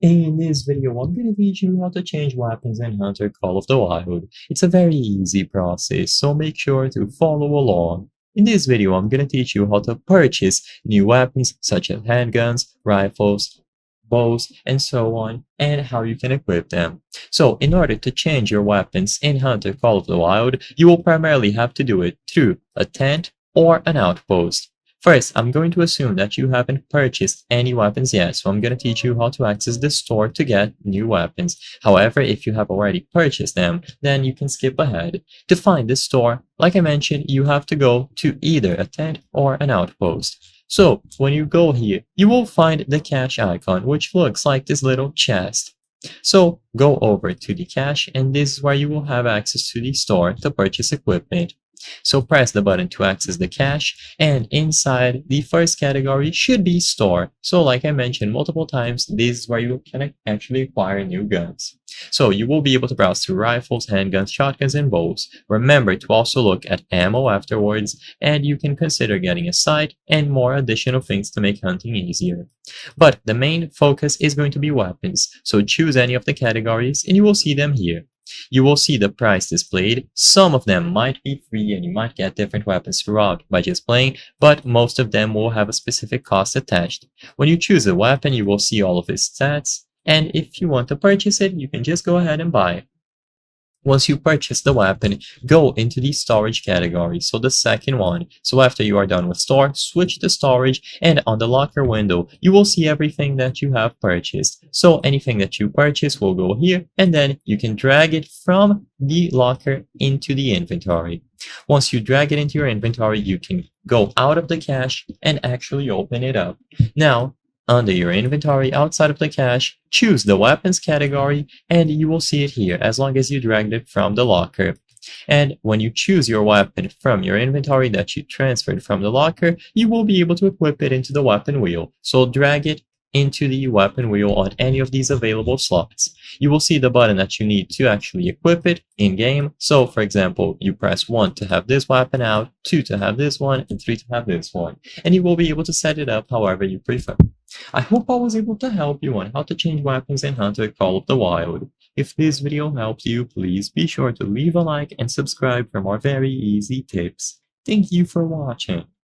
In this video, I'm going to teach you how to change weapons in Hunter Call of the Wild. It's a very easy process, so make sure to follow along. In this video, I'm going to teach you how to purchase new weapons such as handguns, rifles, bows, and so on, and how you can equip them. So, in order to change your weapons in Hunter Call of the Wild, you will primarily have to do it through a tent or an outpost. First, I'm going to assume that you haven't purchased any weapons yet, so I'm going to teach you how to access the store to get new weapons. However, if you have already purchased them, then you can skip ahead. To find the store, like I mentioned, you have to go to either a tent or an outpost. So, when you go here, you will find the cache icon, which looks like this little chest. So, go over to the cache, and this is where you will have access to the store to purchase equipment. So press the button to access the cache, and inside the first category should be store. So like I mentioned multiple times, this is where you can actually acquire new guns. So you will be able to browse through rifles, handguns, shotguns, and bows. Remember to also look at ammo afterwards, and you can consider getting a sight and more additional things to make hunting easier. But the main focus is going to be weapons, so choose any of the categories and you will see them here. You will see the price displayed. Some of them might be free and you might get different weapons throughout by just playing, but most of them will have a specific cost attached. When you choose a weapon, you will see all of its stats, and if you want to purchase it, you can just go ahead and buy it. Once you purchase the weapon, go into the storage category, so the second one. So after you are done with store, switch to storage, and on the locker window, you will see everything that you have purchased. So anything that you purchase will go here, and then you can drag it from the locker into the inventory. Once you drag it into your inventory, you can go out of the cache and actually open it up. Now, under your inventory, outside of the cache, choose the weapons category and you will see it here as long as you dragged it from the locker. And when you choose your weapon from your inventory that you transferred from the locker, you will be able to equip it into the weapon wheel. So drag it into the weapon wheel on any of these available slots. You will see the button that you need to actually equip it in-game. So for example, you press 1 to have this weapon out, 2 to have this one, and 3 to have this one. And you will be able to set it up however you prefer. I hope I was able to help you on how to change weapons in Hunter Call of the Wild. If this video helped you, please be sure to leave a like and subscribe for more very easy tips. Thank you for watching.